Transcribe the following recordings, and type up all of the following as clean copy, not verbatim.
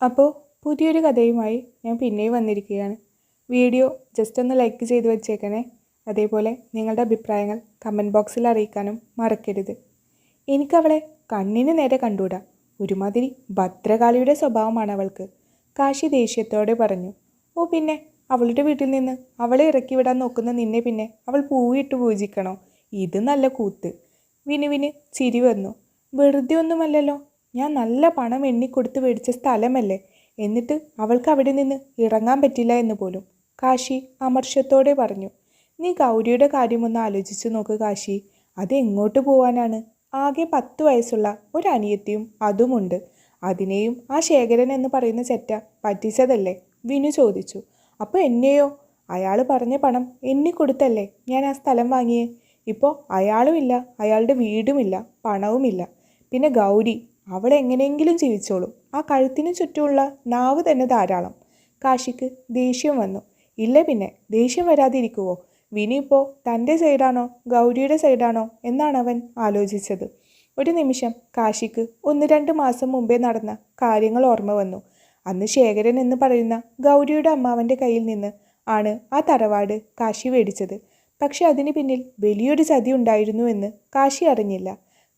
അപ്പോൾ പുതിയൊരു കഥയുമായി ഞാൻ പിന്നെയും വന്നിരിക്കുകയാണ്. വീഡിയോ ജസ്റ്റ് ഒന്ന് ലൈക്ക് ചെയ്ത് വെച്ചേക്കണേ. അതേപോലെ നിങ്ങളുടെ അഭിപ്രായങ്ങൾ കമൻറ്റ് ബോക്സിൽ അറിയിക്കാനും മറക്കരുത്. എനിക്കവളെ കണ്ണിന് നേരെ കണ്ടൂടാ. ഒരുമാതിരി ഭദ്രകാളിയുടെ സ്വഭാവമാണ് അവൾക്ക്. കാശി ദേഷ്യത്തോടെ പറഞ്ഞു. ഓ പിന്നെ, അവളുടെ വീട്ടിൽ നിന്ന് അവളെ ഇറക്കി വിടാൻ നോക്കുന്ന നിന്നെ പിന്നെ അവൾ പൂവിട്ട് പൂജിക്കണോ? ഇത് നല്ല കൂത്ത്. വിനുവിന് ചിരി വന്നു. വെറുതെ ഒന്നുമല്ലല്ലോ, ഞാൻ നല്ല പണം എണ്ണിക്കൊടുത്ത് മേടിച്ച സ്ഥലമല്ലേ, എന്നിട്ട് അവൾക്ക് അവിടെ നിന്ന് ഇറങ്ങാൻ പറ്റില്ല എന്ന് പോലും. കാശി അമർഷത്തോടെ പറഞ്ഞു. നീ ഗൗരിയുടെ കാര്യമൊന്ന് ആലോചിച്ചു നോക്ക് കാശി. അത് എങ്ങോട്ട് പോവാനാണ്? ആകെ 10 വയസ്സുള്ള ഒരു അനിയത്തിയും അതുമുണ്ട്. അതിനെയും ആ ശേഖരൻ എന്ന് പറയുന്ന ചെറ്റ പറ്റിച്ചതല്ലേ? വിനു ചോദിച്ചു. അപ്പോൾ എന്നെയോ? അയാൾ പറഞ്ഞ പണം എണ്ണിക്കൊടുത്തല്ലേ ഞാൻ ആ സ്ഥലം വാങ്ങിയേ. ഇപ്പോൾ അയാളുമില്ല, അയാളുടെ വീടുമില്ല, പണവുമില്ല. പിന്നെ ഗൗരി, അവളെങ്ങനെയെങ്കിലും ജീവിച്ചോളും. ആ കഴുത്തിന് ചുറ്റുമുള്ള നാവ് തന്നെ ധാരാളം. കാശിക്ക് ദേഷ്യം വന്നു. ഇല്ല പിന്നെ, ദേഷ്യം വരാതിരിക്കുവോ? വിനി ഇപ്പോൾ തൻ്റെ സൈഡാണോ ഗൗരിയുടെ സൈഡാണോ എന്നാണ് അവൻ ആലോചിച്ചത്. ഒരു നിമിഷം കാശിക്ക് 1-2 മാസം മുമ്പേ നടന്ന കാര്യങ്ങൾ ഓർമ്മ വന്നു. അന്ന് ശേഖരൻ എന്ന് പറയുന്ന ഗൗരിയുടെ അമ്മാവൻ്റെ കയ്യിൽ നിന്ന് ആണ് ആ തറവാട് കാശി മേടിച്ചത്. പക്ഷെ അതിന് പിന്നിൽ വലിയൊരു ചതി ഉണ്ടായിരുന്നു എന്ന് കാശി അറിഞ്ഞില്ല.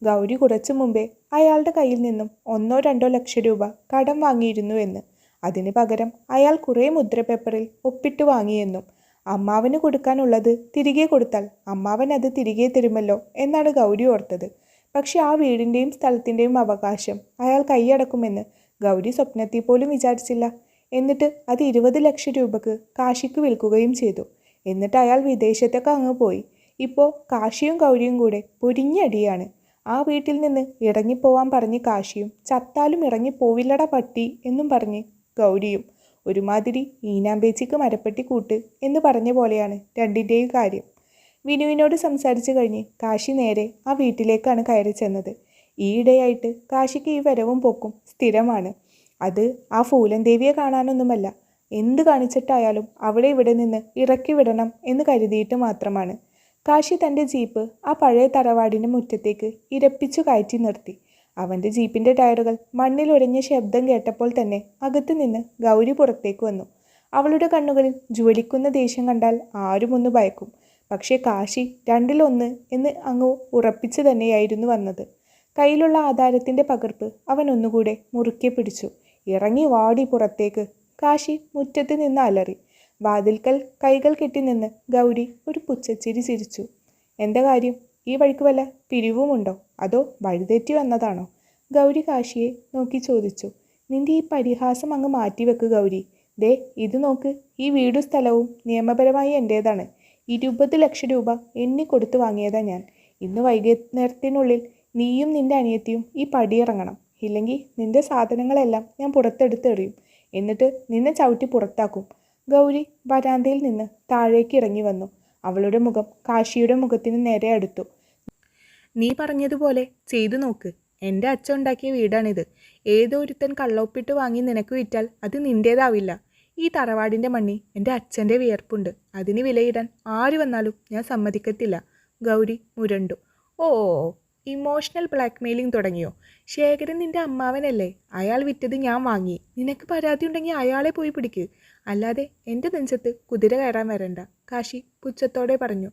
ഗൗരി കുറച്ചു മുമ്പേ അയാളുടെ കയ്യിൽ നിന്നും 1-2 ലക്ഷം രൂപ കടം വാങ്ങിയിരുന്നു എന്ന്. അതിന് പകരം അയാൾ കുറേ മുദ്രപേപ്പറിൽ ഒപ്പിട്ട് വാങ്ങിയെന്നും അമ്മാവന് കൊടുക്കാനുള്ളത് തിരികെ കൊടുത്താൽ അമ്മാവൻ അത് തിരികെ തരുമല്ലോ എന്നാണ് ഗൗരി ഓർത്തത്. പക്ഷെ ആ വീടിൻ്റെയും സ്ഥലത്തിൻ്റെയും അവകാശം അയാൾ കൈയടക്കുമെന്ന് ഗൗരി സ്വപ്നത്തിൽ പോലും വിചാരിച്ചില്ല. എന്നിട്ട് അത് 20 ലക്ഷം രൂപക്ക് കാശിക്ക് വിൽക്കുകയും ചെയ്തു. എന്നിട്ട് അയാൾ വിദേശത്തൊക്കെ അങ്ങ് പോയി. ഇപ്പോൾ കാശിയും ഗൗരിയും കൂടെ പൊരിഞ്ഞടിയാണ്. ആ വീട്ടിൽ നിന്ന് ഇറങ്ങിപ്പോവാൻ പറഞ്ഞ് കാശിയും ചത്താലും ഇറങ്ങിപ്പോവില്ലടാ പട്ടി എന്നും പറഞ്ഞ് ഗൗരിയും. ഒരുമാതിരി ഈനാമ്പേച്ചിക്ക് മരപ്പെട്ടി കൂട്ട് എന്ന് പറഞ്ഞ പോലെയാണ് രണ്ടിൻ്റെയും കാര്യം. വിനുവിനോട് സംസാരിച്ചു കഴിഞ്ഞ് കാശി നേരെ ആ വീട്ടിലേക്കാണ് കയറി ചെന്നത്. ഈയിടെയായിട്ട് കാശിക്ക് ഈ വരവും പോക്കും സ്ഥിരമാണ്. അത് ആ ഫൂലൻ ദേവിയെ കാണാനൊന്നുമല്ല, എന്ത് കാണിച്ചിട്ടായാലും അവളെ ഇവിടെ നിന്ന് ഇറക്കി വിടണം എന്ന് കരുതിയിട്ട് മാത്രമാണ്. കാശി തൻ്റെ ജീപ്പ് ആ പഴയ തറവാടിൻ്റെ മുറ്റത്തേക്ക് ഇരപ്പിച്ചു കയറ്റി നിർത്തി. അവൻ്റെ ജീപ്പിൻ്റെ ടയറുകൾ മണ്ണിലൊരഞ്ഞ ശബ്ദം കേട്ടപ്പോൾ തന്നെ അകത്തു നിന്ന് ഗൗരി പുറത്തേക്ക് വന്നു. അവളുടെ കണ്ണുകളിൽ ജ്വലിക്കുന്ന ദേഷ്യം കണ്ടാൽ ആരും ഒന്ന് ഭയക്കും. പക്ഷേ കാശി 2-1 എന്ന് അങ്ങ് ഉറപ്പിച്ചു തന്നെയായിരുന്നു വന്നത്. കയ്യിലുള്ള ആധാരത്തിൻ്റെ പകർപ്പ് അവൻ ഒന്നുകൂടെ മുറുക്കെ പിടിച്ചു. ഇറങ്ങി വാടി പുറത്തേക്ക്, കാശി മുറ്റത്ത് നിന്ന് അലറി. വാതിൽക്കൽ കൈകൾ കെട്ടി നിന്ന് ഗൗരി ഒരു പുച്ഛച്ചിരി ചിരിച്ചു. എന്താ കാര്യം? ഈ വഴിക്ക് വല്ല പിരിവുമുണ്ടോ, അതോ വഴിതെറ്റി വന്നതാണോ? ഗൗരി കാശിയെ നോക്കി ചോദിച്ചു. നിന്റെ ഈ പരിഹാസം അങ്ങ് മാറ്റിവെക്ക് ഗൗരി. ദേ ഇത് നോക്ക്, ഈ വീടും സ്ഥലവും നിയമപരമായി എൻ്റേതാണ്. 20 ലക്ഷം രൂപ എണ്ണിക്കൊടുത്ത് വാങ്ങിയതാ ഞാൻ. ഇന്ന് വൈകുന്നേരത്തിനുള്ളിൽ നീയും നിന്റെ അനിയത്തിയും ഈ പടിയിറങ്ങണം. ഇല്ലെങ്കിൽ നിന്റെ സാധനങ്ങളെല്ലാം ഞാൻ പുറത്തെടുത്ത് എറിയും. എന്നിട്ട് നിന്നെ ചവിട്ടി പുറത്താക്കും. ഗൗരി വരാന്തയിൽ നിന്ന് താഴേക്ക് ഇറങ്ങി വന്നു. അവളുടെ മുഖം കാശിയുടെ മുഖത്തിന് നേരെ അടുത്തു. നീ പറഞ്ഞതുപോലെ ചെയ്തു നോക്ക്. എൻ്റെ അച്ഛൻ ഉണ്ടാക്കിയ വീടാണിത്. ഏതോ ഒരുത്തൻ കള്ളൊപ്പിട്ട് വാങ്ങി നിനക്ക് വിറ്റാൽ അത് നിൻ്റേതാവില്ല. ഈ തറവാടിൻ്റെ മണ്ണി എൻ്റെ അച്ഛൻ്റെ വിയർപ്പുണ്ട്. അതിന് വിലയിടാൻ ആര് വന്നാലും ഞാൻ സമ്മതിക്കത്തില്ല. ഗൗരി മുരണ്ടു. ഓ, ഇമോഷണൽ ബ്ലാക്ക് മെയിലിംഗ് തുടങ്ങിയോ? ശേഖരൻ നിൻ്റെ അമ്മാവനല്ലേ? അയാൾ വിറ്റത് ഞാൻ വാങ്ങി. നിനക്ക് പരാതി ഉണ്ടെങ്കിൽ അയാളെ പോയി പിടിക്ക്, അല്ലാതെ എൻ്റെ നെഞ്ചത്ത് കുതിര കയറാൻ വരണ്ട, കാശി പുച്ഛത്തോടെ പറഞ്ഞു.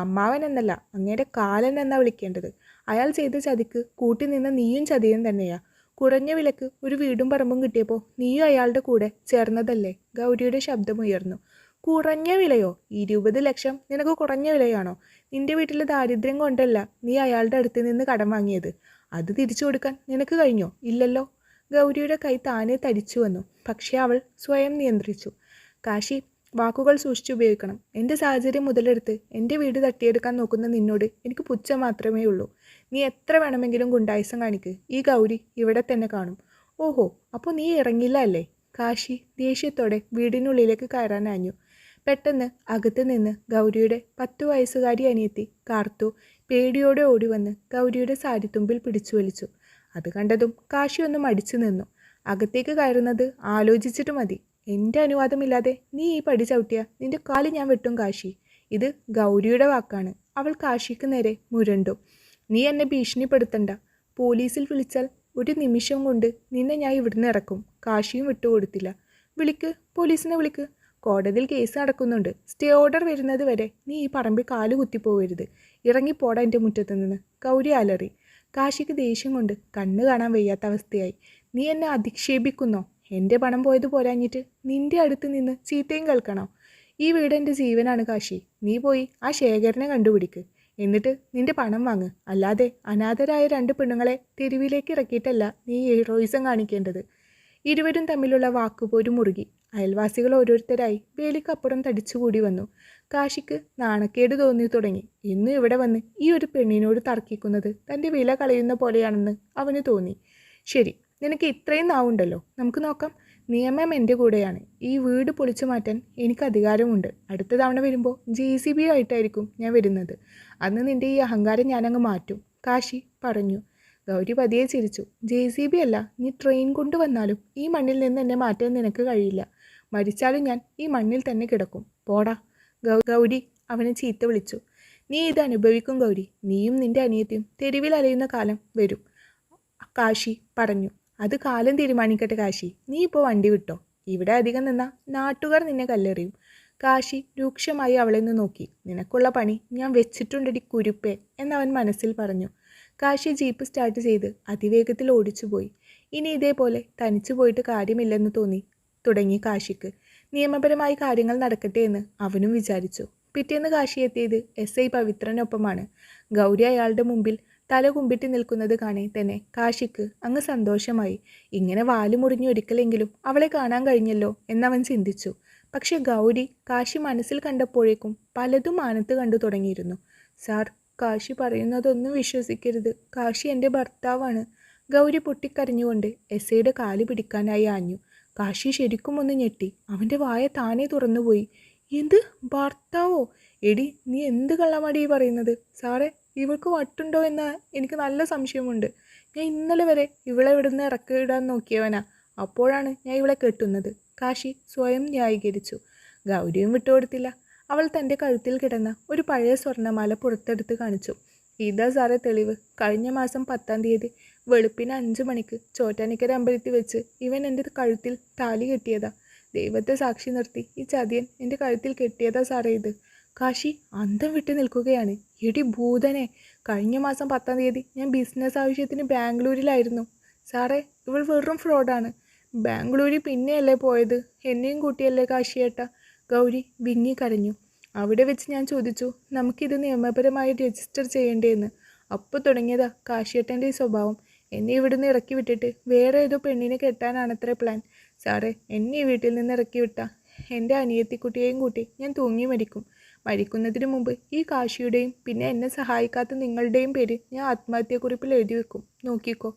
അമ്മാവൻ എന്നല്ല, അങ്ങയുടെ കാലൻ എന്നാ വിളിക്കേണ്ടത്. അയാൾ ചെയ്ത ചതിക്ക് കൂട്ടി നിന്ന നീയും ചതിയൻ തന്നെയാ. കുറഞ്ഞ വിലക്ക് ഒരു വീടും പറമ്പും കിട്ടിയപ്പോൾ നീയും അയാളുടെ കൂടെ ചേർന്നതല്ലേ? ഗൗരിയുടെ ശബ്ദമുയർന്നു. കുറഞ്ഞ വിലയോ? 20 ലക്ഷം നിനക്ക് കുറഞ്ഞ വിലയാണോ? നിന്റെ വീട്ടിലെ ദാരിദ്ര്യം കൊണ്ടല്ല നീ അയാളുടെ അടുത്ത് നിന്ന് കടം വാങ്ങിയത്. അത് തിരിച്ചു കൊടുക്കാൻ നിനക്ക് കഴിഞ്ഞോ? ഇല്ലല്ലോ. ഗൗരിയുടെ കൈ താനെ തരിച്ചു വന്നു. പക്ഷേ അവൾ സ്വയം നിയന്ത്രിച്ചു. കാശി, വാക്കുകൾ സൂക്ഷിച്ചുപയോഗിക്കണം. എൻ്റെ സാഹചര്യം മുതലെടുത്ത് എൻ്റെ വീട് തട്ടിയെടുക്കാൻ നോക്കുന്ന നിന്നോട് എനിക്ക് പുച്ഛം മാത്രമേ ഉള്ളൂ. നീ എത്ര വേണമെങ്കിലും ഗുണ്ടായിസം കാണിക്ക്, ഈ ഗൗരി ഇവിടെ തന്നെ കാണും. ഓഹോ, അപ്പോൾ നീ ഇറങ്ങില്ല അല്ലേ? കാശി ദേഷ്യത്തോടെ വീടിനുള്ളിലേക്ക് കയറാനാഞ്ഞു. പെട്ടെന്ന് അകത്ത് നിന്ന് ഗൗരിയുടെ 10 വയസ്സുകാരി അനിയത്തി കാർത്തു പേടിയോടെ ഓടി വന്ന് ഗൗരിയുടെ സാരിത്തുമ്പിൽ പിടിച്ചു വലിച്ചു. അത് കണ്ടതും കാശി ഒന്ന് മടിച്ചു നിന്നു. അകത്തേക്ക് കയറുന്നത് ആലോചിച്ചിട്ട് മതി. എൻ്റെ അനുവാദമില്ലാതെ നീ ഈ പടി ചവിട്ടിയ നിന്റെ കാല് ഞാൻ വെട്ടും കാശി. ഇത് ഗൗരിയുടെ വാക്കാണ്. അവൾ കാശിക്ക് നേരെ മുരണ്ടു. നീ എന്നെ ഭീഷണിപ്പെടുത്തണ്ട. പോലീസിൽ വിളിച്ചാൽ ഒരു നിമിഷം കൊണ്ട് നിന്നെ ഞാൻ ഇവിടുന്ന് ഇറക്കും. കാശിയും വിട്ടുകൊടുത്തില്ല. വിളിക്ക്, പോലീസിനെ വിളിക്ക്. കോടതിയിൽ കേസ് നടക്കുന്നുണ്ട്. സ്റ്റേ ഓർഡർ വരുന്നത് വരെ നീ ഈ പറമ്പിൽ കാല് കുത്തിപ്പോവരുത്. ഇറങ്ങിപ്പോടാ എൻ്റെ മുറ്റത്ത് നിന്ന്. ഗൗരി അലറി. കാശിക്ക് ദേഷ്യം കൊണ്ട് കണ്ണ് കാണാൻ വയ്യാത്ത അവസ്ഥയായി. നീ എന്നെ അധിക്ഷേപിക്കുന്നോ? എൻ്റെ പണം പോയത് പോരാഞ്ഞിട്ട് നിന്റെ അടുത്ത് നിന്ന് ചീത്തയും കേൾക്കണോ? ഈ വീട് എൻ്റെ ജീവനാണ് കാശി. നീ പോയി ആ ശേഖരനെ കണ്ടുപിടിക്ക്. എന്നിട്ട് നിന്റെ പണം വാങ്ങ്. അല്ലാതെ അനാഥരായ 2 പെണ്ണുങ്ങളെ തെരുവിലേക്ക് ഇറക്കിയിട്ടല്ല നീ ഹീറോയിസം കാണിക്കേണ്ടത്. ഇരുവരും തമ്മിലുള്ള വാക്കുപോരും മുറുകി. അയൽവാസികൾ ഓരോരുത്തരായി വേലിക്കപ്പുറം തടിച്ചുകൂടി വന്നു. കാശിക്ക് നാണക്കേട് തോന്നി തുടങ്ങി. ഇന്നും ഇവിടെ വന്ന് ഈ ഒരു പെണ്ണിനോട് തർക്കിക്കുന്നത് തൻ്റെ വില കളയുന്ന പോലെയാണെന്ന് അവന് തോന്നി. ശരി, നിനക്ക് ഇത്രയും നാവുണ്ടല്ലോ, നമുക്ക് നോക്കാം. നിയമം എൻ്റെ കൂടെയാണ്. ഈ വീട് പൊളിച്ചു മാറ്റാൻ എനിക്ക് അധികാരമുണ്ട്. അടുത്ത തവണ വരുമ്പോൾ JCB ആയിട്ടായിരിക്കും ഞാൻ വരുന്നത്. അന്ന് നിൻ്റെ ഈ അഹങ്കാരം ഞാനങ്ങ് മാറ്റും, കാശി പറഞ്ഞു. ഗൗരി പതിയെ ചിരിച്ചു. JCB അല്ല, നീ ട്രെയിൻ കൊണ്ടുവന്നാലും ഈ മണ്ണിൽ നിന്ന് എന്നെ മാറ്റാൻ നിനക്ക് കഴിയില്ല. മരിച്ചാലും ഞാൻ ഈ മണ്ണിൽ തന്നെ കിടക്കും. പോടാ. ഗൗരി അവനെ ചീത്ത വിളിച്ചു. നീ ഇത് അനുഭവിക്കും ഗൗരി. നീയും നിൻ്റെ അനിയത്തിയും തെരുവിൽ അലയുന്ന കാലം വരും, കാശി പറഞ്ഞു. അത് കാലം തീരുമാനിക്കട്ടെ കാശി. നീ ഇപ്പോൾ വണ്ടി വിട്ടോ. ഇവിടെ അധികം നിന്നാ നാട്ടുകാർ നിന്നെ കല്ലെറിയും. കാശി രൂക്ഷമായി അവളെ നിന്ന് നോക്കി. നിനക്കുള്ള പണി ഞാൻ വെച്ചിട്ടുണ്ടടി കുരുപ്പേ എന്നവൻ മനസ്സിൽ പറഞ്ഞു. കാശി ജീപ്പ് സ്റ്റാർട്ട് ചെയ്ത് അതിവേഗത്തിൽ ഓടിച്ചുപോയി. ഇനി ഇതേപോലെ തനിച്ചു പോയിട്ട് കാര്യമില്ലെന്ന് തുടങ്ങി കാശിക്ക്. നിയമപരമായി കാര്യങ്ങൾ നടക്കട്ടെ എന്ന് അവനും വിചാരിച്ചു. പിറ്റേന്ന് കാശി എത്തിയത് SI പവിത്രനൊപ്പമാണ്. ഗൗരി അയാളുടെ മുമ്പിൽ തല കുമ്പിട്ട് നിൽക്കുന്നത് കാണേ തന്നെ കാശിക്ക് അങ്ങ് സന്തോഷമായി. ഇങ്ങനെ വാല് മുറിഞ്ഞൊരിക്കലെങ്കിലും അവളെ കാണാൻ കഴിഞ്ഞല്ലോ എന്നവൻ ചിന്തിച്ചു. പക്ഷെ ഗൗരി കാശി മനസ്സിൽ കണ്ടപ്പോഴേക്കും പലതും മാനത്ത് കണ്ടു തുടങ്ങിയിരുന്നു. സാർ, കാശി പറയുന്നതൊന്നും വിശ്വസിക്കരുത്. കാശി എൻ്റെ ഭർത്താവാണ്. ഗൗരി പൊട്ടിക്കരഞ്ഞുകൊണ്ട് SIയുടെ കാല് പിടിക്കാനായി ആഞ്ഞു. കാശി ശരിക്കും ഒന്ന് ഞെട്ടി. അവൻ്റെ വായ താനേ തുറന്നുപോയി. എന്ത് ഭർത്താവോ? എടി, നീ എന്ത് കള്ളമാടി പറയുന്നത്? സാറേ, ഇവൾക്ക് വട്ടുണ്ടോ എന്ന് എനിക്ക് നല്ല സംശയമുണ്ട്. ഞാൻ ഇന്നലെ വരെ ഇവളെ ഇവിടുന്ന് ഇറക്കിയിടാൻ നോക്കിയവനാ. അപ്പോഴാണ് ഞാൻ ഇവളെ കെട്ടുന്നത്, കാശി സ്വയം ന്യായീകരിച്ചു. ഗൗരിയും വിട്ടുകൊടുത്തില്ല. അവൾ തൻ്റെ കഴുത്തിൽ കിടന്ന ഒരു പഴയ സ്വർണ്ണമാല പുറത്തെടുത്ത് കാണിച്ചു. ഇതാ സാറേ തെളിവ്. കഴിഞ്ഞ മാസം 10-ാം തീയതി വെളുപ്പിന് 5 മണിക്ക് ചോറ്റാനിക്കര അമ്പലത്തിൽ വെച്ച് ഇവൻ എൻ്റെ കഴുത്തിൽ താലി കെട്ടിയതാ. ദൈവത്തെ സാക്ഷി നിർത്തി ഈ ചതിയൻ എൻ്റെ കഴുത്തിൽ കെട്ടിയതാ സാറേ ഇത്. കാശി അന്തം വിട്ട് നിൽക്കുകയാണ്. എടി ഭൂതനെ, കഴിഞ്ഞ മാസം 10-ാം തീയതി ഞാൻ ബിസിനസ് ആവശ്യത്തിന് ബാംഗ്ലൂരിലായിരുന്നു. സാറേ, ഇവൾ വെറും ഫ്രോഡാണ്. ബാംഗ്ലൂരിൽ പിന്നെയല്ലേ പോയത്? എന്നെയും കൂട്ടിയല്ലേ കാശിയേട്ട? ഗൗരി വിങ്ങി കരഞ്ഞു. അവിടെ വെച്ച് ഞാൻ ചോദിച്ചു, നമുക്കിത് നിയമപരമായി രജിസ്റ്റർ ചെയ്യേണ്ടതെന്ന്. അപ്പോൾ തുടങ്ങിയതാ കാശിയേട്ടൻ്റെ ഈ സ്വഭാവം. എന്നെ ഇവിടുന്ന് ഇറക്കി വിട്ടിട്ട് വേറെ ഏതോ പെണ്ണിനെ കെട്ടാനാണത്രേ പ്ലാൻ. സാറേ, എന്നെ ഈ വീട്ടിൽ നിന്ന് ഇറക്കി വിട്ടാ എൻ്റെ അനിയത്തിക്കുട്ടിയെയും കൂട്ടി ഞാൻ തൂങ്ങി മരിക്കും. മരിക്കുന്നതിന് മുമ്പ് ഈ കാശിയുടെയും പിന്നെ എന്നെ സഹായിക്കാത്ത നിങ്ങളുടെയും പേര് ഞാൻ ആത്മഹത്യാക്കുറിപ്പിൽ എഴുതി വെക്കും. നോക്കിക്കോ.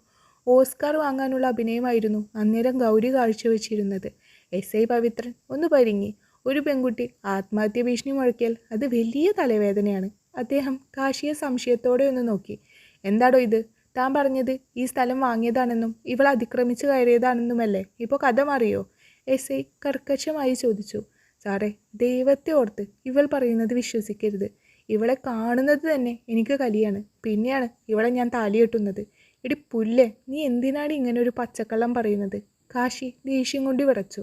ഓസ്കാർ വാങ്ങാനുള്ള അഭിനയമായിരുന്നു അന്നേരം ഗൗരി കാഴ്ചവെച്ചിരുന്നത്. SI പവിത്രൻ ഒന്ന് പരിങ്ങി. ഒരു പെൺകുട്ടി ആത്മഹത്യ ഭീഷണി മുഴക്കിയാൽ അത് വലിയ തലവേദനയാണ്. അദ്ദേഹം കാശിയെ സംശയത്തോടെ ഒന്ന് നോക്കി. എന്താടോ ഇത്? താൻ പറഞ്ഞത് ഈ സ്ഥലം വാങ്ങിയതാണെന്നും ഇവൾ അതിക്രമിച്ച് കയറിയതാണെന്നുമല്ലേ ഇപ്പോൾ കഥ മാറിയോ? SI കർക്കശമായി ചോദിച്ചു. സാറേ, ദൈവത്തെ ഓർത്ത് ഇവൾ പറയുന്നത് വിശ്വസിക്കരുത്. ഇവളെ കാണുന്നത് തന്നെ എനിക്ക് കലിയാണ്. പിന്നെയാണ് ഇവളെ ഞാൻ താലികെട്ടുന്നത്. എടി പുല്ലേ, നീ എന്തിനാണ് ഇങ്ങനെ ഒരു പച്ചക്കള്ളം പറയുന്നത്? കാശി ദേഷ്യം കൊണ്ട് വിറച്ചു.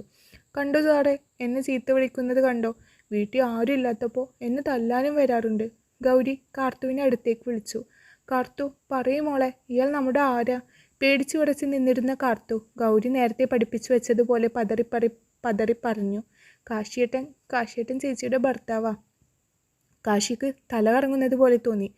കണ്ടോ സാറേ, എന്നെ ചീത്ത വിളിക്കുന്നത് കണ്ടോ? വീട്ടിൽ ആരും ഇല്ലാത്തപ്പോൾ എന്നെ തല്ലാനും വരാറുണ്ട്. ഗൗരി കാർത്തുവിനെ അടുത്തേക്ക് വിളിച്ചു. കാർത്തു, പറയും മോളെ, ഇയാൾ നമ്മുടെ ആരാ? പേടിച്ചു വിറച്ച് നിന്നിരുന്ന കാർത്തു ഗൗരി നേരത്തെ പഠിപ്പിച്ചു വെച്ചതുപോലെ പതറി പറഞ്ഞു. കാശിയേട്ടൻ ചേച്ചിയുടെ ഭർത്താവാ. കാശിക്ക് തല കറങ്ങുന്നത് പോലെ തോന്നി.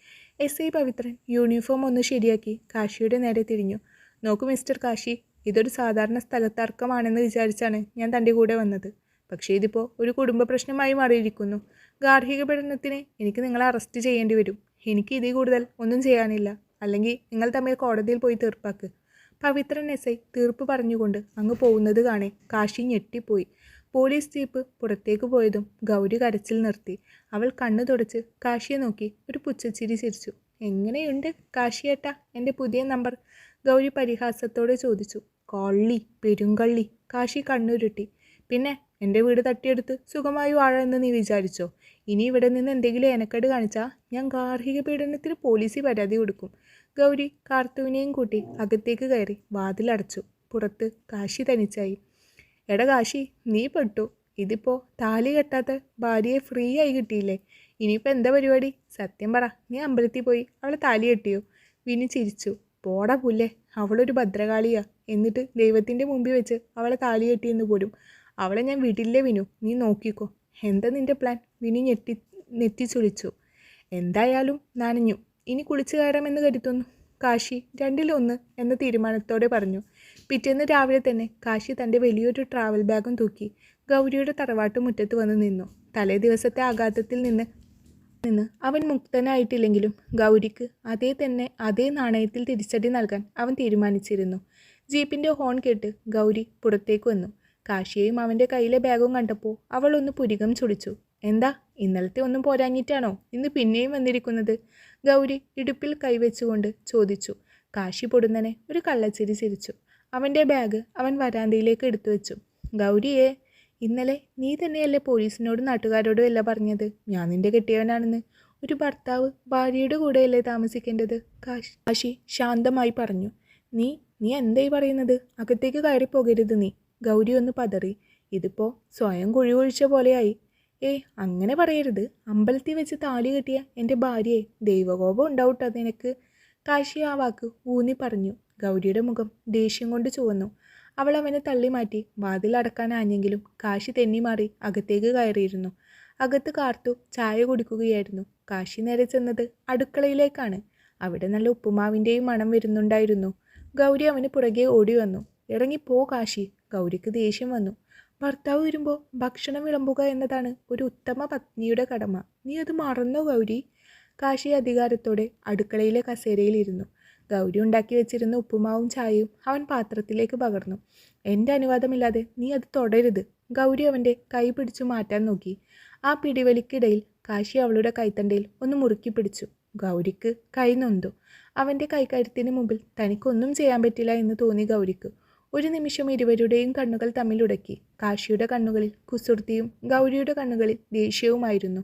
SI പവിത്രൻ യൂണിഫോം ഒന്ന് ശരിയാക്കി കാശിയുടെ നേരെ തിരിഞ്ഞു. നോക്കൂ മിസ്റ്റർ കാശി, ഇതൊരു സാധാരണ സ്ഥലത്തർക്കമാണെന്ന് വിചാരിച്ചാണ് ഞാൻ തൻ്റെ കൂടെ വന്നത്. പക്ഷേ ഇതിപ്പോൾ ഒരു കുടുംബ പ്രശ്നമായി മാറിയിരിക്കുന്നു. ഗാർഹിക പീഡനത്തിന് എനിക്ക് നിങ്ങളെ അറസ്റ്റ് ചെയ്യേണ്ടി വരും. എനിക്ക് ഇതിൽ കൂടുതൽ ഒന്നും ചെയ്യാനില്ല. അല്ലെങ്കിൽ നിങ്ങൾ തമ്മിൽ കോടതിയിൽ പോയി തീർപ്പാക്ക്. പവിത്രൻ SI തീർപ്പ് പറഞ്ഞുകൊണ്ട് അങ്ങ് പോകുന്നത് കാണേ കാശി ഞെട്ടിപ്പോയി. പോലീസ് ജീപ്പ് പുറത്തേക്ക് പോയതും ഗൗരി കരച്ചിൽ നിർത്തി. അവൾ കണ്ണു തുടച്ച് കാശിയെ നോക്കി ഒരു പുച്ഛച്ചിരി ചിരിച്ചു. എങ്ങനെയുണ്ട് കാശിയേട്ട എൻ്റെ പുതിയ നമ്പർ? ഗൗരി പരിഹാസത്തോടെ ചോദിച്ചു. കള്ളി, പെരുങ്കള്ളി. കാശി കണ്ണുരുട്ടി. പിന്നെ എൻ്റെ വീട് തട്ടിയെടുത്ത് സുഖമായി വാഴാമെന്ന് നീ വിചാരിച്ചോ? ഇനി ഇവിടെ നിന്ന് എന്തെങ്കിലും എനക്കേട് കാണിച്ചാൽ ഞാൻ ഗാർഹിക പീഡനത്തിന് പോലീസിൽ പരാതി കൊടുക്കും. ഗൗരി കാർത്തുവിനെയും കൂട്ടി അകത്തേക്ക് കയറി വാതിലടച്ചു. പുറത്ത് കാശി തനിച്ചായി. എടാ കാശി, നീ പെട്ടു. ഇതിപ്പോൾ താലി കെട്ടാത്ത ഭാര്യയെ ഫ്രീ ആയി കിട്ടിയില്ലേ? ഇനിയിപ്പോൾ എന്താ പരിപാടി? സത്യം പറ, നീ അമ്പലത്തിൽ പോയി അവളെ താലി കെട്ടിയോ? വിനി ചിരിച്ചു. പോടാ പുല്ലേ, അവളൊരു ഭദ്രകാളിയാ. എന്നിട്ട് ദൈവത്തിൻ്റെ മുമ്പിൽ വെച്ച് അവളെ താലി കെട്ടിയെന്ന് പോലും. അവളെ ഞാൻ വീട്ടിലെ വിനു, നീ നോക്കിക്കോ. എന്താ നിൻ്റെ പ്ലാൻ? വിനി നെറ്റിച്ചുളിച്ചു. എന്തായാലും നനഞ്ഞു, ഇനി കുളിച്ചു കയറാമെന്ന് കരുതുന്നു. കാശി 2-1 എന്ന തീരുമാനത്തോടെ പറഞ്ഞു. പിറ്റേന്ന് രാവിലെ തന്നെ കാശി തൻ്റെ വലിയൊരു ട്രാവൽ ബാഗും തൂക്കി ഗൗരിയുടെ തറവാട്ട് മുറ്റത്ത് വന്ന് നിന്നു. തലേ ദിവസത്തെ ആഘാതത്തിൽ നിന്ന് അവൻ മുക്തനായിട്ടില്ലെങ്കിലും ഗൗരിക്ക് അതേ നാണയത്തിൽ തിരിച്ചടി നൽകാൻ അവൻ തീരുമാനിച്ചിരുന്നു. ജീപ്പിൻ്റെ ഹോൺ കേട്ട് ഗൗരി പുറത്തേക്ക് വന്നു. കാശിയെയും അവൻ്റെ കയ്യിലെ ബാഗും കണ്ടപ്പോൾ അവൾ ഒന്ന് പുരികം ചുളിച്ചു. എന്താ, ഇന്നലത്തെ ഒന്നും പോരാഞ്ഞിട്ടാണോ ഇന്ന് പിന്നെയും വന്നിരിക്കുന്നത്? ഗൗരി ഇടുപ്പിൽ കൈവച്ചുകൊണ്ട് ചോദിച്ചു. കാശി പൊടുന്നനെ ഒരു കള്ളച്ചിരി ചിരിച്ചു. അവൻ്റെ ബാഗ് അവൻ വരാന്തയിലേക്ക് എടുത്തു വെച്ചു. ഗൗരിയെ, ഇന്നലെ നീ തന്നെയല്ലേ പോലീസിനോടും നാട്ടുകാരോടും എല്ലാം പറഞ്ഞത് ഞാൻ നിന്റെ കെട്ടിയവനാണെന്ന്? ഒരു ഭർത്താവ് ഭാര്യയുടെ കൂടെയല്ലേ താമസിക്കേണ്ടത്? കാശി ശാന്തമായി പറഞ്ഞു. നീ എന്തായി പറയുന്നത്? അകത്തേക്ക് കയറിപ്പോകരുത് നീ. ഗൗരി ഒന്ന് പതറി. ഇതിപ്പോൾ സ്വയം കുഴി ഒഴിച്ച പോലെയായി. അങ്ങനെ പറയരുത്. അമ്പലത്തിൽ വെച്ച് താലി കെട്ടിയ എൻ്റെ ഭാര്യയെ ദൈവകോപം ഉണ്ടാവട്ടെ നിനക്ക്. കാശി ആ വാക്ക് ഊന്നി പറഞ്ഞു. ഗൗരിയുടെ മുഖം ദേഷ്യം കൊണ്ട് ചുവന്നു. അവൾ അവനെ തള്ളി മാറ്റി വാതിലടക്കാനാഞ്ഞെങ്കിലും കാശി തെന്നി മാറി അകത്തേക്ക് കയറിയിരുന്നു. അകത്ത് കാർത്തു ചായ കുടിക്കുകയായിരുന്നു. കാശി നേരെ ചെന്നത് അടുക്കളയിലേക്കാണ്. അവിടെ നല്ല ഉപ്പുമാവിൻ്റെയും മണം വരുന്നുണ്ടായിരുന്നു. ഗൗരി അവന് പുറകെ ഓടി വന്നു. ഇറങ്ങിപ്പോ കാശി. ഗൗരിക്ക് ദേഷ്യം വന്നു. ഭർത്താവ് വരുമ്പോൾ ഭക്ഷണം വിളമ്പുക എന്നതാണ് ഒരു ഉത്തമ പത്നിയുടെ കടമ. നീ അത് മറന്നോ ഗൗരി? കാശി അധികാരത്തോടെ അടുക്കളയിലെ കസേരയിലിരുന്നു. ഗൗരി ഉണ്ടാക്കി വെച്ചിരുന്ന ഉപ്പുമാവും ചായയും അവൻ പാത്രത്തിലേക്ക് പകർന്നു. എൻ്റെ അനുവാദമില്ലാതെ നീ അത് തുടരുത്. ഗൗരി അവൻ്റെ കൈ പിടിച്ചു മാറ്റാൻ നോക്കി. ആ പിടിവലിക്കിടയിൽ കാശി അവളുടെ കൈത്തണ്ടയിൽ ഒന്ന് മുറുക്കി പിടിച്ചു. ഗൗരിക്ക് കൈ നൊന്തു. അവൻ്റെ കൈക്കരുത്തിന് മുമ്പിൽ തനിക്കൊന്നും ചെയ്യാൻ പറ്റില്ല എന്ന് തോന്നി ഗൗരിക്ക്. ഒരു നിമിഷം ഇരുവരുടെയും കണ്ണുകൾ തമ്മിലുടക്കി. കാശിയുടെ കണ്ണുകളിൽ കുസൃതിയും ഗൗരിയുടെ കണ്ണുകളിൽ ദേഷ്യവുമായിരുന്നു.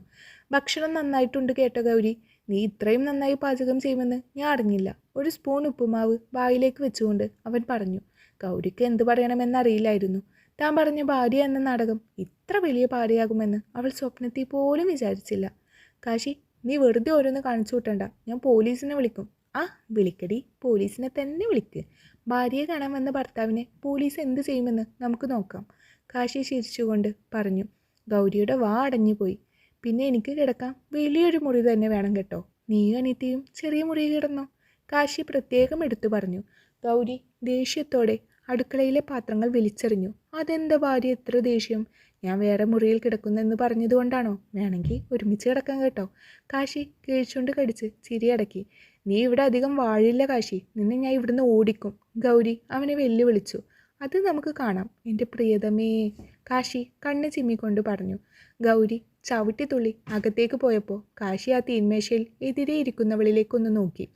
ഭക്ഷണം നന്നായിട്ടുണ്ട് കേട്ടോ ഗൗരി. നീ ഇത്രയും നന്നായി പാചകം ചെയ്യുമെന്ന് ഞാൻ അറിഞ്ഞില്ല. ഒരു സ്പൂൺ ഉപ്പുമാവ് വായിലേക്ക് വെച്ചുകൊണ്ട് അവൻ പറഞ്ഞു. ഗൗരിക്ക് എന്ത് പറയണമെന്നറിയില്ലായിരുന്നു. താൻ പറഞ്ഞ ഭാര്യ എന്ന നാടകം ഇത്ര വലിയ പാരയാകുമെന്ന് അവൾ സ്വപ്നത്തിൽ പോലും വിചാരിച്ചില്ല. കാശി, നീ വെറുതെ ഓരോന്ന് കാണിച്ചു കൂട്ടണ്ട. ഞാൻ പോലീസിനെ വിളിക്കും. വിളിക്കടി, പോലീസിനെ തന്നെ വിളിക്ക്. ഭാര്യയെ കാണാൻ വന്ന ഭർത്താവിനെ പോലീസ് എന്ത് ചെയ്യുമെന്ന് നമുക്ക് നോക്കാം. കാശി ചിരിച്ചുകൊണ്ട് പറഞ്ഞു. ഗൗരിയുടെ വാ അടഞ്ഞുപോയി. പിന്നെ എനിക്ക് കിടക്കാൻ വലിയൊരു മുറി തന്നെ വേണം കേട്ടോ. നീ അനിത്യയും ചെറിയ മുറി കിടന്നോ? കാശി പ്രത്യേകം എടുത്തു പറഞ്ഞു. ഗൗരി ദേഷ്യത്തോടെ അടുക്കളയിലെ പാത്രങ്ങൾ വലിച്ചെറിഞ്ഞു. അതെന്താ ഭാര്യ എത്ര ദേഷ്യം? ഞാൻ വേറെ മുറിയിൽ കിടക്കുന്നെന്ന് പറഞ്ഞതുകൊണ്ടാണോ? വേണമെങ്കിൽ ഒരുമിച്ച് കിടക്കാൻ കേട്ടോ. കാശി കിഴിച്ചുകൊണ്ട് കടിച്ച് ചിരിയടക്കി. നീ ഇവിടെ അധികം വാഴില്ല കാശി, നിന്നെ ഞാൻ ഇവിടുന്ന് ഓടിക്കും. ഗൗരി അവനെ വെല്ലുവിളിച്ചു. അത് നമുക്ക് കാണാം എൻ്റെ പ്രിയതമേ, കാശി കണ്ണ് ചിമ്മിക്കൊണ്ട് പറഞ്ഞു. ഗൗരി ചവിട്ടിത്തുള്ളി അകത്തേക്ക് പോയപ്പോൾ കാശി ആ തീന്മേശയിൽ എതിരെ ഇരിക്കുന്നവളിലേക്കൊന്ന് നോക്കി.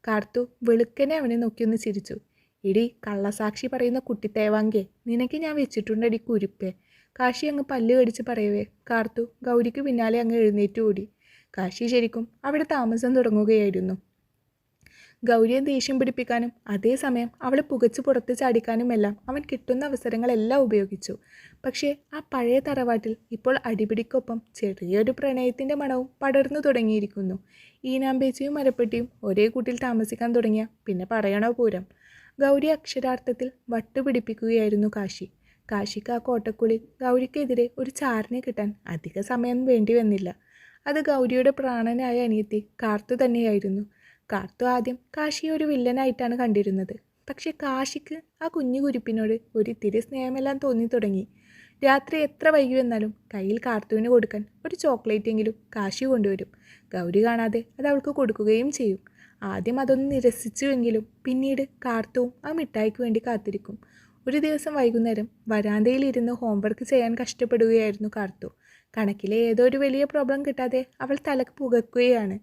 കാർത്തു വെളുക്കനെ അവനെ നോക്കിയൊന്ന് ചിരിച്ചു. ഇടി കള്ളസാക്ഷി പറയുന്ന കുട്ടിത്തേവാങ്കെ, നിനക്ക് ഞാൻ വെച്ചിട്ടുണ്ടടി കുരുപ്പേ. കാശി അങ്ങ് പല്ല് കടിച്ച് പറയവേ കാർത്തു ഗൗരിക്ക് പിന്നാലെ അങ്ങ് എഴുന്നേറ്റ് ഓടി. കാശി ശരിക്കും അവിടെ താമസം തുടങ്ങുകയായിരുന്നു. ഗൗരിയെ ദേഷ്യം പിടിപ്പിക്കാനും അതേസമയം അവളെ പുകച്ച് പുറത്ത് ചാടിക്കാനുമെല്ലാം അവൻ കിട്ടുന്ന അവസരങ്ങളെല്ലാം ഉപയോഗിച്ചു. പക്ഷേ ആ പഴയ തറവാട്ടിൽ ഇപ്പോൾ അടിപിടിക്കൊപ്പം ചെറിയൊരു പ്രണയത്തിൻ്റെ മണവും പടർന്നു തുടങ്ങിയിരിക്കുന്നു. ഈനാമ്പേച്ചിയും മരപ്പെട്ടിയും ഒരേ കൂട്ടിൽ താമസിക്കാൻ തുടങ്ങിയ പിന്നെ പറയണോ പൂരം. ഗൗരി അക്ഷരാർത്ഥത്തിൽ വട്ടുപിടിപ്പിക്കുകയായിരുന്നു കാശി. കാശിക്ക് ആ കോട്ടക്കുള്ളിൽ ഗൗരിക്കെതിരെ ഒരു ചാരനെ കിട്ടാൻ അധിക സമയം വേണ്ടി വന്നില്ല. അത് ഗൗരിയുടെ പ്രാണനായ അനിയത്തി കാർത്തു തന്നെയായിരുന്നു. കാർത്തു ആദ്യം കാശിയെ ഒരു വില്ലനായിട്ടാണ് കണ്ടിരുന്നത്. പക്ഷെ കാശിക്ക് ആ കുഞ്ഞു കുരിപ്പിനോട് ഒരിത്തിരി സ്നേഹമെല്ലാം തോന്നി തുടങ്ങി. രാത്രി എത്ര വൈകി വന്നാലും കയ്യിൽ കാർത്തുവിന് കൊടുക്കാൻ ഒരു ചോക്ലേറ്റെങ്കിലും കാശി കൊണ്ടുവരും. ഗൗരി കാണാതെ അത് അവൾക്ക് കൊടുക്കുകയും ചെയ്യും. ആദ്യം അതൊന്ന് നിരസിച്ചുവെങ്കിലും പിന്നീട് കാർത്തുവും ആ മിഠായിക്ക് വേണ്ടി കാത്തിരിക്കും. ഒരു ദിവസം വൈകുന്നേരം വരാന്തയിലിരുന്ന് ഹോംവർക്ക് ചെയ്യാൻ കഷ്ടപ്പെടുകയായിരുന്നു കാർത്തു. കണക്കിലെ ഏതോ ഒരു വലിയ പ്രോബ്ലം കിട്ടാതെ അവൾ തലക്ക് പുകയ്ക്കുകയാണ്.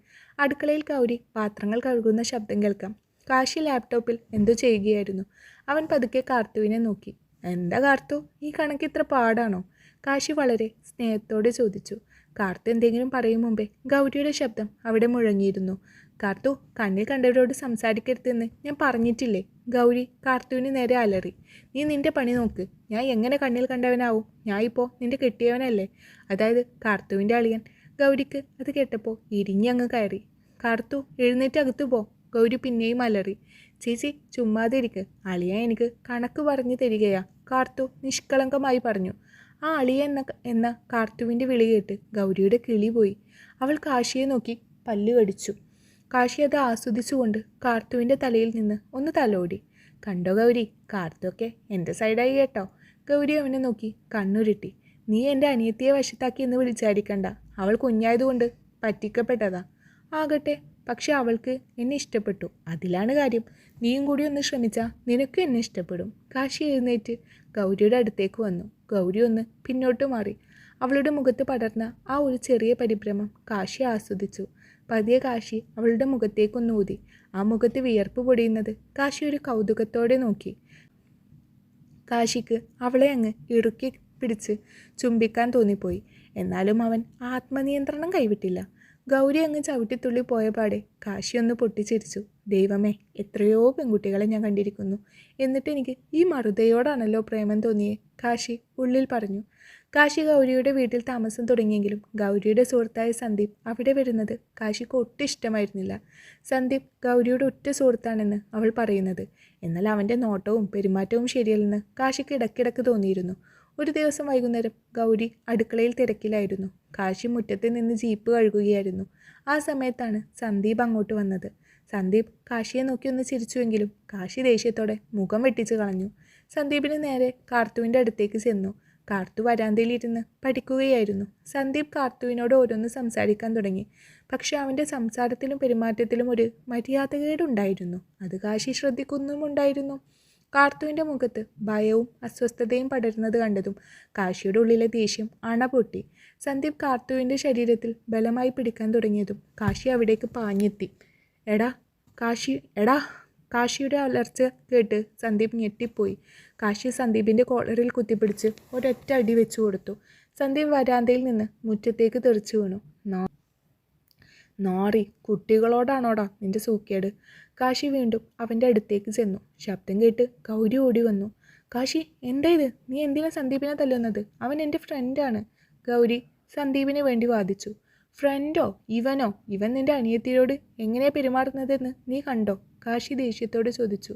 അടുക്കളയിൽ ഗൗരി പാത്രങ്ങൾ കഴുകുന്ന ശബ്ദം കേൾക്കാം. കാശി ലാപ്ടോപ്പിൽ എന്തോ ചെയ്യുകയായിരുന്നു. അവൻ പതുക്കെ കാർത്തുവിനെ നോക്കി. എന്താ കാർത്തു, ഈ കണക്ക് ഇത്ര പാടാണോ? കാശി വളരെ സ്നേഹത്തോടെ ചോദിച്ചു. കാർത്തു എന്തെങ്കിലും പറയും മുമ്പേ ഗൗരിയുടെ ശബ്ദം അവിടെ മുഴങ്ങിയിരുന്നു. കാർത്തു, കണ്ണിൽ കണ്ടവരോട് സംസാരിക്കരുതെന്ന് ഞാൻ പറഞ്ഞിട്ടില്ലേ? ഗൗരി കാർത്തുവിന് നേരെ അലറി. നീ നിന്റെ പണി നോക്ക്. ഞാൻ എങ്ങനെ കണ്ണിൽ കണ്ടവനാവും? ഞാൻ ഇപ്പോൾ നിന്റെ കെട്ടിയവനല്ലേ, അതായത് കാർത്തുവിൻ്റെ അളിയൻ. ഗൗരിക്ക് അത് കേട്ടപ്പോൾ ഇരിഞ്ഞങ്ങ് കയറി. കാർത്തു, എഴുന്നേറ്റ് അകത്തു പോ. ഗൗരി പിന്നെയും അലറി. ചേച്ചി ചുമ്മാതെ ഇരിക്ക്, അളിയൻ എനിക്ക് കണക്ക് പറഞ്ഞു തരികയാ, കാർത്തു നിഷ്കളങ്കമായി പറഞ്ഞു. ആ അളിയ എന്ന കാർത്തുവിൻ്റെ വിളി കേട്ട് ഗൗരിയുടെ കിളി പോയി. അവൾ കാശിയെ നോക്കി പല്ല് കടിച്ചു. കാശി അത് ആസ്വദിച്ചുകൊണ്ട് കാർത്തുവിൻ്റെ തലയിൽ നിന്ന് ഒന്ന് തലോടി. കണ്ടോ ഗൗരി, കാർത്തുവൊക്കെ എൻ്റെ സൈഡായി കേട്ടോ. ഗൗരി അവനെ നോക്കി കണ്ണുരുട്ടി. നീ എൻ്റെ അനിയത്തിയെ വശത്താക്കി എന്ന് വിളിച്ചായിരിക്കണ്ട. അവൾ കുഞ്ഞായതുകൊണ്ട് പറ്റിക്കപ്പെട്ടതാ. ആകട്ടെ, പക്ഷെ അവൾക്ക് എന്നെ ഇഷ്ടപ്പെട്ടു, അതിലാണ് കാര്യം. നീയും കൂടി ഒന്ന് ശ്രമിച്ചാൽ നിനക്കും എന്നെ ഇഷ്ടപ്പെടും. കാശി എഴുന്നേറ്റ് ഗൗരിയുടെ അടുത്തേക്ക് വന്നു. ഗൗരി ഒന്ന് പിന്നോട്ട് മാറി. അവളുടെ മുഖത്ത് പടർന്ന ആ ഒരു ചെറിയ പരിഭ്രമം കാശി ആസ്വദിച്ചു. പതിയെ കാശി അവളുടെ മുഖത്തേക്കൊന്ന് ഊതി. ആ മുഖത്ത് വിയർപ്പ് പൊടിയുന്നത് കാശി ഒരു കൗതുകത്തോടെ നോക്കി. കാശിക്ക് അവളെ അങ്ങ് ഇറുക്കി പിടിച്ച് ചുംബിക്കാൻ തോന്നിപ്പോയി. എന്നാലും അവൻ ആത്മനിയന്ത്രണം കൈവിട്ടില്ല. ഗൗരി അങ്ങ് ചവിട്ടിത്തുള്ളി പോയ പാടെ കാശി ഒന്ന് പൊട്ടിച്ചിരിച്ചു. ദൈവമേ, എത്രയോ പെൺകുട്ടികളെ ഞാൻ കണ്ടിരിക്കുന്നു, എന്നിട്ട് എനിക്ക് ഈ മറുതയോടാണല്ലോ പ്രേമം തോന്നിയേ, കാശി ഉള്ളിൽ പറഞ്ഞു. കാശി ഗൗരിയുടെ വീട്ടിൽ താമസം തുടങ്ങിയെങ്കിലും ഗൗരിയുടെ സുഹൃത്തായ സന്ദീപ് അവിടെ വരുന്നത് കാശിക്ക് ഒട്ടും ഇഷ്ടമായിരുന്നില്ല. സന്ദീപ് ഗൗരിയുടെ ഒറ്റ സുഹൃത്താണെന്ന് അവൾ പറയുന്നത്. എന്നാൽ അവൻ്റെ നോട്ടവും പെരുമാറ്റവും ശരിയല്ലെന്ന് കാശിക്ക് ഇടയ്ക്കിടയ്ക്ക് തോന്നിയിരുന്നു. ഒരു ദിവസം വൈകുന്നേരം ഗൗരി അടുക്കളയിൽ തിരക്കിലായിരുന്നു. കാശി മുറ്റത്ത് നിന്ന് ജീപ്പ് കഴുകുകയായിരുന്നു. ആ സമയത്താണ് സന്ദീപ് അങ്ങോട്ട് വന്നത്. സന്ദീപ് കാശിയെ നോക്കി ഒന്ന് ചിരിച്ചുവെങ്കിലും കാശി ദേഷ്യത്തോടെ മുഖം വെട്ടിച്ച് കളഞ്ഞു. സന്ദീപിന് നേരെ കാർത്തുവിൻ്റെ അടുത്തേക്ക് ചെന്നു. കാർത്തു വരാന്തയിലിരുന്ന് പഠിക്കുകയായിരുന്നു. സന്ദീപ് കാർത്തുവിനോട് ഓരോന്ന് സംസാരിക്കാൻ തുടങ്ങി. പക്ഷെ അവൻ്റെ സംസാരത്തിലും പെരുമാറ്റത്തിലും ഒരു മര്യാദകേടുണ്ടായിരുന്നു. അത് കാശി ശ്രദ്ധിക്കുന്നുമുണ്ടായിരുന്നു. കാർത്തുവിൻ്റെ മുഖത്ത് ഭയവും അസ്വസ്ഥതയും പടരുന്നത് കണ്ടതും കാശിയുടെ ഉള്ളിലെ ദേഷ്യം അണപൊട്ടി. സന്ദീപ് കാർത്തുവിൻ്റെ ശരീരത്തിൽ ബലമായി പിടിക്കാൻ തുടങ്ങിയതും കാശി അവിടേക്ക് പാഞ്ഞെത്തി. എടാ കാശി, എടാ. കാശിയുടെ അലർച്ച കേട്ട് സന്ദീപ് ഞെട്ടിപ്പോയി. കാശി സന്ദീപിൻ്റെ കോളറിൽ കുത്തിപ്പിടിച്ച് ഒരൊറ്റ അടി വെച്ചു കൊടുത്തു. സന്ദീപ് വരാന്തയിൽ നിന്ന് മുറ്റത്തേക്ക് തെറിച്ചു വീണു. നാറി, കുട്ടികളോടാണോടാ നിന്റെ സൂക്കേട്? കാശി വീണ്ടും അവൻ്റെ അടുത്തേക്ക് ചെന്നു. ശബ്ദം കേട്ട് ഗൗരി ഓടി വന്നു. കാശി, എന്താ ഇത്? നീ എന്തിനാ സന്ദീപിനെ തല്ലുന്നത്? അവൻ എൻ്റെ ഫ്രണ്ടാണ്. ഗൗരി സന്ദീപിന് വേണ്ടി വാദിച്ചു. ഫ്രണ്ടോ? ഇവനോ? ഇവൻ നിന്റെ അനിയത്തിയോട് എങ്ങനെയാ പെരുമാറുന്നതെന്ന് നീ കണ്ടോ? കാശി ദേഷ്യത്തോട് ചോദിച്ചു.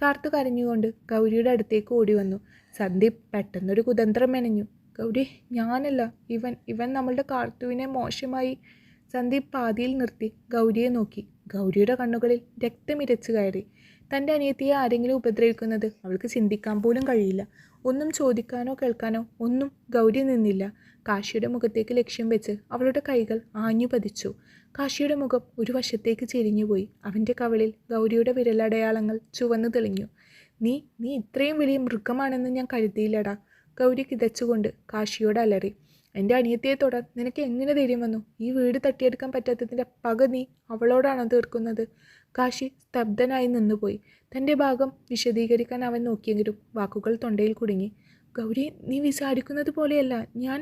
കാർത്തു കരഞ്ഞുകൊണ്ട് ഗൗരിയുടെ അടുത്തേക്ക് ഓടി വന്നു. സന്ദീപ് പെട്ടെന്നൊരു കുതന്ത്രം മെനഞ്ഞു. ഗൗരി, ഞാനല്ല, ഇവൻ നമ്മളുടെ കാർത്തുവിനെ മോശമായി. സന്ദീപ് പാതിയിൽ നിർത്തി ഗൗരിയെ നോക്കി. ഗൗരിയുടെ കണ്ണുകളിൽ രക്തമിരച്ചു കയറി. തൻ്റെ അനിയത്തിയെ ആരെങ്കിലും ഉപദ്രവിക്കുന്നത് അവൾക്ക് ചിന്തിക്കാൻ പോലും കഴിയില്ല. ഒന്നും ചോദിക്കാനോ കേൾക്കാനോ ഒന്നും ഗൗരി നിന്നില്ല. കാശിയുടെ മുഖത്തേക്ക് ലക്ഷ്യം വെച്ച് അവളുടെ കൈകൾ ആഞ്ഞു പതിച്ചു. കാശിയുടെ മുഖം ഒരു വശത്തേക്ക് ചെരിഞ്ഞുപോയി. അവൻ്റെ കവിളിൽ ഗൗരിയുടെ വിരലടയാളങ്ങൾ ചുവന്നു തെളിഞ്ഞു. നീ ഇത്രയും വലിയ മൃഗമാണെന്ന് ഞാൻ കരുതിയില്ലടാ. ഗൗരി കിതച്ചുകൊണ്ട് കാശിയോട് അലറി. എൻ്റെ അനിയത്തിയെ തൊടാൻ നിനക്ക് എങ്ങനെ ധൈര്യം വന്നു? ഈ വീട് തട്ടിയെടുക്കാൻ പറ്റാത്തതിൻ്റെ പക നീ അവളോടാണോ തീർക്കുന്നത്? കാശി സ്തബ്ധനായി നിന്നുപോയി. തൻ്റെ ഭാഗം വിശദീകരിക്കാൻ അവൻ നോക്കിയെങ്കിലും വാക്കുകൾ തൊണ്ടയിൽ കുടുങ്ങി. ഗൗരി, നീ വിചാരിക്കുന്നത് പോലെയല്ല ഞാൻ.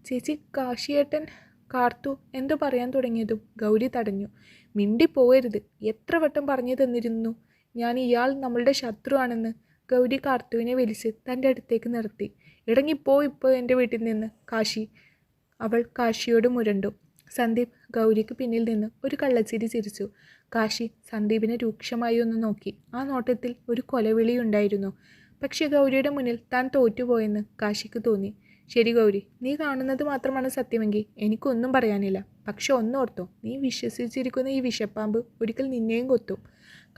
ചേച്ചി, കാശിയേട്ടൻ. കാർത്തു എന്തോ പറയാൻ തുടങ്ങിയതും ഗൗരി തടഞ്ഞു. മിണ്ടിപ്പോവരുത്, എത്ര വട്ടം പറഞ്ഞു തന്നിരുന്നു ഞാൻ ഇയാൾ നമ്മളുടെ ശത്രുവാണെന്ന്. ഗൗരി കാർത്തുവിനെ വലിച്ച് തൻ്റെ അടുത്തേക്ക് നിർത്തി. ഇറങ്ങിപ്പോ ഇപ്പോൾ എൻ്റെ വീട്ടിൽ നിന്ന്, കാശി. അവൾ കാശിയോട് മുരണ്ടു. സന്ദീപ് ഗൗരിക്ക് പിന്നിൽ നിന്ന് ഒരു കള്ളച്ചിരി ചിരിച്ചു. കാശി സന്ദീപിനെ രൂക്ഷമായി ഒന്ന് നോക്കി. ആ നോട്ടത്തിൽ ഒരു കൊലവിളിയുണ്ടായിരുന്നു. പക്ഷെ ഗൗരിയുടെ മുന്നിൽ താൻ തോറ്റുപോയെന്ന് കാശിക്ക് തോന്നി. ശരി ഗൗരി, നീ കാണുന്നത് മാത്രമാണ് സത്യമെങ്കിൽ എനിക്കൊന്നും പറയാനില്ല. പക്ഷെ ഒന്നോർത്തോ, നീ വിശ്വസിച്ചിരിക്കുന്ന ഈ വിഷപ്പാമ്പ് ഒരിക്കൽ നിന്നെയും കൊത്തും.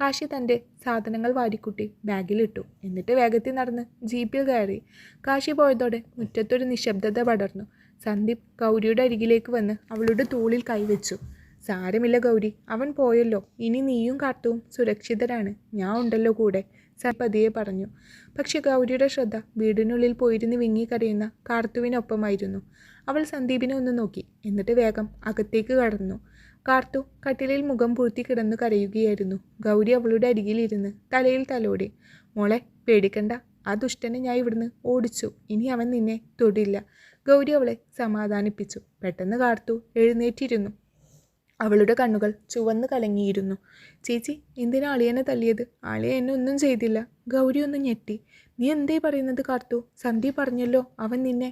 കാശി തൻ്റെ സാധനങ്ങൾ വാരിക്കുട്ടി ബാഗിലിട്ടു. എന്നിട്ട് വേഗത്തിൽ നടന്ന് ജീപ്പിൽ കയറി. കാശി പോയതോടെ മുറ്റത്തൊരു നിശബ്ദത പടർന്നു. സന്ദീപ് ഗൗരിയുടെ അരികിലേക്ക് വന്ന് അവളുടെ തോളിൽ കൈവച്ചു. സാരമില്ല ഗൗരി, അവൻ പോയല്ലോ. ഇനി നീയും കാർത്തുവും സുരക്ഷിതരാണ്. ഞാൻ ഉണ്ടല്ലോ കൂടെ, പതിയെ പറഞ്ഞു. പക്ഷെ ഗൗരിയുടെ ശ്രദ്ധ വീടിനുള്ളിൽ പോയിരുന്ന് വിങ്ങിക്കരയുന്ന കാർത്തുവിനൊപ്പമായിരുന്നു. അവൾ സന്ദീപിനെ ഒന്ന് നോക്കി, എന്നിട്ട് വേഗം അകത്തേക്ക് കടന്നു. കാർത്തു കട്ടിലിൽ മുഖം പൂഴ്ത്തി കിടന്നു കരയുകയായിരുന്നു. ഗൗരി അവളുടെ അരികിലിരുന്ന് തലയിൽ തലോടി. മോളെ, പേടിക്കണ്ട, ആ ദുഷ്ടനെ ഞാൻ ഇവിടുന്ന് ഓടിച്ചു. ഇനി അവൻ നിന്നെ തൊടില്ല. ഗൗരി അവളെ സമാധാനിപ്പിച്ചു. പെട്ടെന്ന് കാർത്തു എഴുന്നേറ്റിരുന്നു. അവളുടെ കണ്ണുകൾ ചുവന്ന് കലങ്ങിയിരുന്നു. ചേച്ചി, എന്തിനാ അളിയനെ തല്ലിയത്? അളിയ എന്നെ ഒന്നും ചെയ്തില്ല. ഗൗരി ഒന്ന് ഞെട്ടി. നീ എന്തേ പറയുന്നത് കാർത്തു? സന്ദീപ് പറഞ്ഞല്ലോ അവൻ നിന്നെ.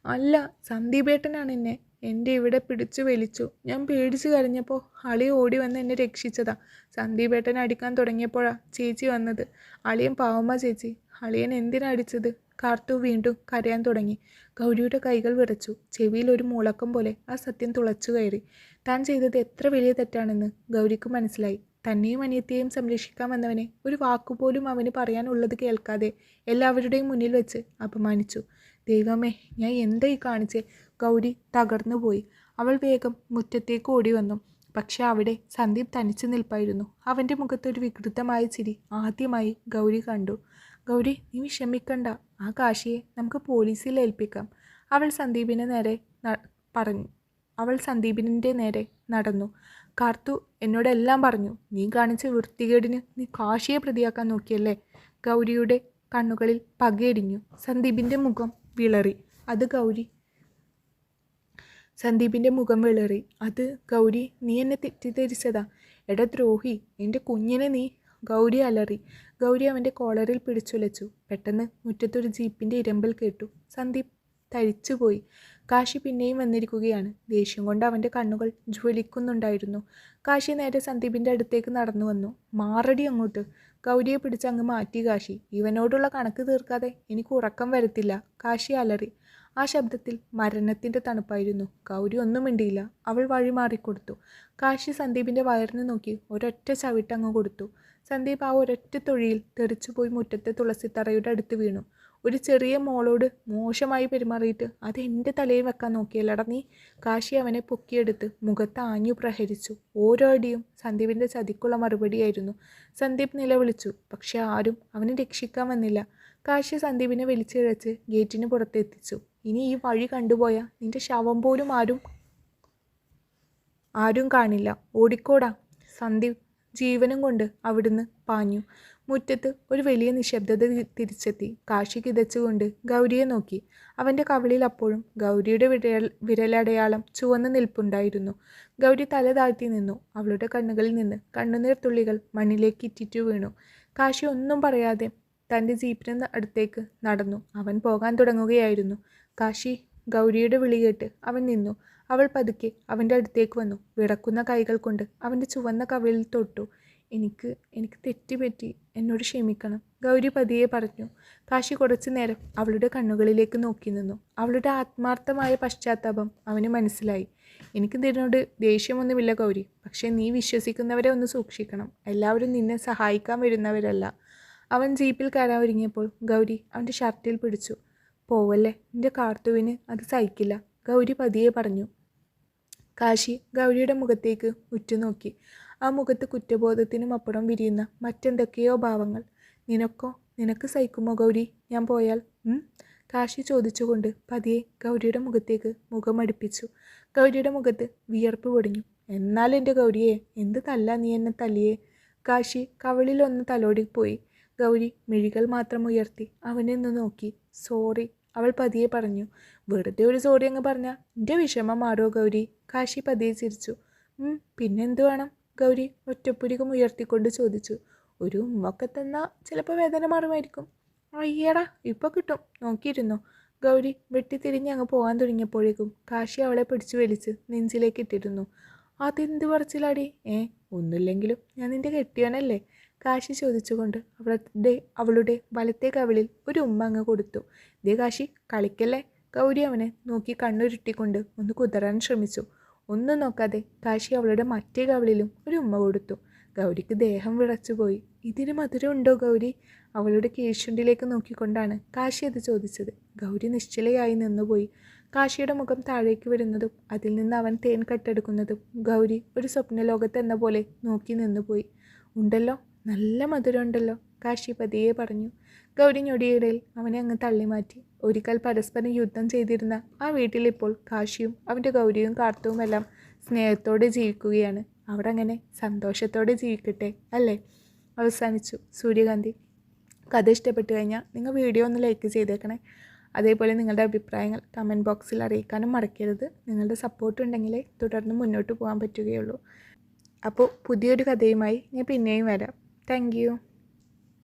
അല്ല, സന്ദീപേട്ടനാണ് എന്നെ എൻ്റെ ഇവിടെ പിടിച്ചു വലിച്ചു. ഞാൻ പേടിച്ചു കരഞ്ഞപ്പോൾ അളിയ ഓടി വന്ന് എന്നെ രക്ഷിച്ചതാ. സന്ദീപേട്ടനെ അടിക്കാൻ തുടങ്ങിയപ്പോഴാ ചേച്ചി വന്നത്. അളിയൻ പാവമാ ചേച്ചി. അളിയൻ എന്തിനാ അടിച്ചത്? കാർത്തു വീണ്ടും കരയാൻ തുടങ്ങി. ഗൗരിയുടെ കൈകൾ വിറച്ചു. ചെവിയിൽ ഒരു മുളക്കം പോലെ ആ സത്യം തുളച്ചു കയറി. താൻ ചെയ്തത് എത്ര വലിയ തെറ്റാണെന്ന് ഗൗരിക്ക് മനസ്സിലായി. തന്നെയും അനിയത്തെയും സംരക്ഷിക്കാൻ വന്നവനെ ഒരു വാക്കുപോലും അവന് പറയാനുള്ളത് കേൾക്കാതെ എല്ലാവരുടെയും മുന്നിൽ വെച്ച് അപമാനിച്ചു. ദൈവമേ, ഞാൻ എന്തായി കാണിച്ചേ? ഗൗരി തകർന്നു പോയി. അവൾ വേഗം മുറ്റത്തേക്ക് ഓടി വന്നു. പക്ഷെ അവിടെ സന്ദീപ് തനിച്ചു നിൽപ്പായിരുന്നു. അവൻ്റെ മുഖത്തൊരു വികൃതമായ ചിരി ആദ്യമായി ഗൗരി കണ്ടു. ഗൗരി, നീ വിഷമിക്കണ്ട. ആ കാശിയെ നമുക്ക് പോലീസിൽ ഏൽപ്പിക്കാം. അവൾ സന്ദീപിൻ്റെ നേരെ നടന്നു. കാർത്തു എന്നോടെല്ലാം പറഞ്ഞു. നീ കാണിച്ച വൃത്തികേടിന് നീ കാശിയെ പ്രതിയാക്കാൻ നോക്കിയല്ലേ? ഗൗരിയുടെ കണ്ണുകളിൽ പകയടിഞ്ഞു. സന്ദീപിൻ്റെ മുഖം വിളറി. അത് ഗൗരി, നീ എന്നെ തെറ്റിദ്ധരിച്ചതാ. എടാ ദ്രോഹി, എൻ്റെ കുഞ്ഞിനെ നീ. ഗൗരി അലറി. ഗൗരി അവൻ്റെ കോളറിൽ പിടിച്ചുലച്ചു. പെട്ടെന്ന് മുറ്റത്തൊരു ജീപ്പിൻ്റെ ഇരമ്പൽ കേട്ടു. സന്ദീപ് തരിച്ചുപോയി. കാശി പിന്നെയും വന്നിരിക്കുകയാണ്. ദേഷ്യം കൊണ്ട് അവൻ്റെ കണ്ണുകൾ ജ്വലിക്കുന്നുണ്ടായിരുന്നു. കാശി നേരെ സന്ദീപിൻ്റെ അടുത്തേക്ക് നടന്നു വന്നു. മാറടി അങ്ങോട്ട്. ഗൗരിയെ പിടിച്ച് അങ്ങ് മാറ്റി കാശി. ഇവനോടുള്ള കണക്ക് തീർക്കാതെ എനിക്ക് ഉറക്കം വരത്തില്ല. കാശി അലറി. ആ ശബ്ദത്തിൽ മരണത്തിൻ്റെ തണുപ്പായിരുന്നു. ഗൗരി ഒന്നും മിണ്ടിയില്ല. അവൾ വഴി മാറിക്കൊടുത്തു. കാശി സന്ദീപിൻ്റെ വയറിന് നോക്കി ഒരൊറ്റ ചവിട്ടങ്ങ് കൊടുത്തു. സന്ദീപ് ആ ഒരൊറ്റ തൊഴിയിൽ തെറിച്ചുപോയി മുറ്റത്തെ തുളസിത്തറയുടെ അടുത്ത് വീണു. ഒരു ചെറിയ മോളോട് മോശമായി പെരുമാറിയിട്ട് അത് എൻ്റെ തലയിൽ വെക്കാൻ നോക്കിയല്ലടാ നീ. കാശി അവനെ പൊക്കിയെടുത്ത് മുഖത്ത് ആഞ്ഞു പ്രഹരിച്ചു. ഓരോ അടിയും സന്ദീപിൻ്റെ ചതിക്കുള്ള മറുപടിയായിരുന്നു. സന്ദീപ് നിലവിളിച്ചു. പക്ഷെ ആരും അവനെ രക്ഷിക്കാൻ വന്നില്ല. കാശി സന്ദീപിനെ വലിച്ചിഴച്ച് ഗേറ്റിന് പുറത്തെത്തിച്ചു. ഇനി ഈ വഴി കണ്ടുപോയാൽ നിന്റെ ശവം പോലും ആരും കാണില്ല. ഓടിക്കോടാ. സന്ദീപ് ജീവനും കൊണ്ട് അവിടുന്ന് പാഞ്ഞു. മുറ്റത്ത് ഒരു വലിയ നിശബ്ദത തിരിച്ചെത്തി. കാശി കിതച്ചുകൊണ്ട് ഗൗരിയെ നോക്കി. അവൻ്റെ കവിളിൽ അപ്പോഴും ഗൗരിയുടെ വിരലടയാളം ചുവന്ന് നിൽപ്പുണ്ടായിരുന്നു. ഗൗരി തല താഴ്ത്തി നിന്നു. അവളുടെ കണ്ണുകളിൽ നിന്ന് കണ്ണുനീർ തുള്ളികൾ മണ്ണിലേക്ക് ഇറ്റിറ്റു വീണു. കാശി ഒന്നും പറയാതെ തൻ്റെ ജീപ്പിന് അടുത്തേക്ക് നടന്നു. അവൻ പോകാൻ തുടങ്ങുകയായിരുന്നു. കാശി. ഗൗരിയുടെ വിളി കേട്ട് അവൻ നിന്നു. അവൾ പതുക്കെ അവൻ്റെ അടുത്തേക്ക് വന്നു. വിറക്കുന്ന കൈകൾ കൊണ്ട് അവൻ്റെ ചുവന്ന കവിളിൽ തൊട്ടു. എനിക്ക് തെറ്റുപറ്റി. എന്നോട് ക്ഷമിക്കണം, ഗൗരി പതിയെ പറഞ്ഞു. കാശി കുറച്ചു നേരം അവളുടെ കണ്ണുകളിലേക്ക് നോക്കി നിന്നു. അവളുടെ ആത്മാർത്ഥമായ പശ്ചാത്താപം അവന് മനസ്സിലായി. എനിക്കിതിനോട് ദേഷ്യമൊന്നുമില്ല ഗൗരി. പക്ഷേ നീ വിശ്വസിക്കുന്നവരെ ഒന്ന് സൂക്ഷിക്കണം. എല്ലാവരും നിന്നെ സഹായിക്കാൻ വരുന്നവരല്ല. അവൻ ജീപ്പിൽ കയറാൻ ഒരുങ്ങിയപ്പോൾ ഗൗരി അവൻ്റെ ഷർട്ടിൽ പിടിച്ചു. പോവല്ലേ, എൻ്റെ കാർത്തുവിന് അത് സഹിക്കില്ല, ഗൗരി പതിയെ പറഞ്ഞു. കാശി ഗൗരിയുടെ മുഖത്തേക്ക് ഉറ്റുനോക്കി. ആ മുഖത്ത് കുറ്റബോധത്തിനും അപ്പുറം വിരിയുന്ന മറ്റെന്തൊക്കെയോ ഭാവങ്ങൾ. നിനക്ക് സഹിക്കുമോ ഗൗരി ഞാൻ പോയാൽ? കാശി ചോദിച്ചുകൊണ്ട് പതിയെ ഗൗരിയുടെ മുഖത്തേക്ക് മുഖമടുപ്പിച്ചു. ഗൗരിയുടെ മുഖത്ത് വിയർപ്പ് പൊടിഞ്ഞു. എന്നാൽ എൻ്റെ ഗൗരിയെ, എന്ത് തല്ല നീ എന്നെ തല്ലിയേ? കാശി കവിളിലൊന്ന് തലോടിപ്പോയി. ഗൗരി മിഴികൾ മാത്രം ഉയർത്തി അവനെ ഒന്ന് നോക്കി. സോറി, അവൾ പതിയെ പറഞ്ഞു. വെറുതെ ഒരു സോറി അങ്ങ് പറഞ്ഞാൽ എൻ്റെ വിഷമം മാറുമോ ഗൗരി? കാശി പതിയെ ചിരിച്ചു. പിന്നെന്തു വേണം? ഗൗരി ഒറ്റപ്പുരികം ഉയർത്തിക്കൊണ്ട് ചോദിച്ചു. ഒരു ഉമ്മൊക്കെ തന്നാൽ ചിലപ്പോൾ വേദന മാറുമായിരിക്കും. അയ്യടാ, ഇപ്പോൾ കിട്ടും, നോക്കിയിരുന്നോ? ഗൗരി വെട്ടിത്തിരിഞ്ഞ് അങ്ങ് പോകാൻ തുടങ്ങിയപ്പോഴേക്കും കാശി അവളെ പിടിച്ചു വലിച്ച് നെഞ്ചിലേക്ക് ഇട്ടിരുന്നു. അതെന്ത് പറച്ചിലാടി? ഒന്നുമില്ലെങ്കിലും ഞാൻ നിൻ്റെ കെട്ടിയവനല്ലേ? കാശി ചോദിച്ചുകൊണ്ട് അവളുടെ വലത്തെ കവിളിൽ ഒരു ഉമ്മ അങ്ങ് കൊടുത്തു. ദേ കാശി, കളിക്കല്ലേ. ഗൗരി അവനെ നോക്കി കണ്ണുരുട്ടിക്കൊണ്ട് ഒന്ന് കുതറാൻ ശ്രമിച്ചു. ഒന്നും നോക്കാതെ കാശി അവളുടെ മറ്റേ കവിളിലും ഒരു ഉമ്മ കൊടുത്തു. ഗൗരിക്ക് ദേഹം വിറച്ചുപോയി. ഇതിന് മധുരം ഉണ്ടോ ഗൗരി? അവളുടെ കീഴ്ചുണ്ടിലേക്ക് നോക്കിക്കൊണ്ടാണ് കാശി അത് ചോദിച്ചത്. ഗൗരി നിശ്ചലയായി നിന്നുപോയി. കാശിയുടെ മുഖം താഴേക്ക് വരുന്നതും അതിൽ നിന്ന് അവൻ തേൻ കട്ടെടുക്കുന്നതും ഗൗരി ഒരു സ്വപ്നലോകത്തെന്ന പോലെ നോക്കി നിന്നുപോയി. ഉണ്ടല്ലോ, നല്ല മധുരം ഉണ്ടല്ലോ, കാശി പതിയെ പറഞ്ഞു. ഗൗരി ഞൊടിയിടയിൽ അവനെ അങ്ങ് തള്ളിമാറ്റി. ഒരിക്കൽ പരസ്പരം യുദ്ധം ചെയ്തിരുന്ന ആ വീട്ടിലിപ്പോൾ കാശിയും അവൻ്റെ ഗൗരിയും കാർത്തുവുമെല്ലാം സ്നേഹത്തോടെ ജീവിക്കുകയാണ്. അവിടെ അങ്ങനെ സന്തോഷത്തോടെ ജീവിക്കട്ടെ, അല്ലേ? അവസാനിച്ചു. സൂര്യകാന്തി. കഥ ഇഷ്ടപ്പെട്ടു കഴിഞ്ഞാൽ നിങ്ങൾ വീഡിയോ ഒന്ന് ലൈക്ക് ചെയ്തേക്കണേ. അതേപോലെ നിങ്ങളുടെ അഭിപ്രായങ്ങൾ കമൻറ്റ് ബോക്സിൽ അറിയിക്കാനും മറക്കരുത്. നിങ്ങളുടെ സപ്പോർട്ട് ഉണ്ടെങ്കിലേ തുടർന്ന് മുന്നോട്ട് പോകാൻ പറ്റുകയുള്ളൂ. അപ്പോൾ പുതിയൊരു കഥയുമായി ഞാൻ പിന്നെയും വരാം. Thank you.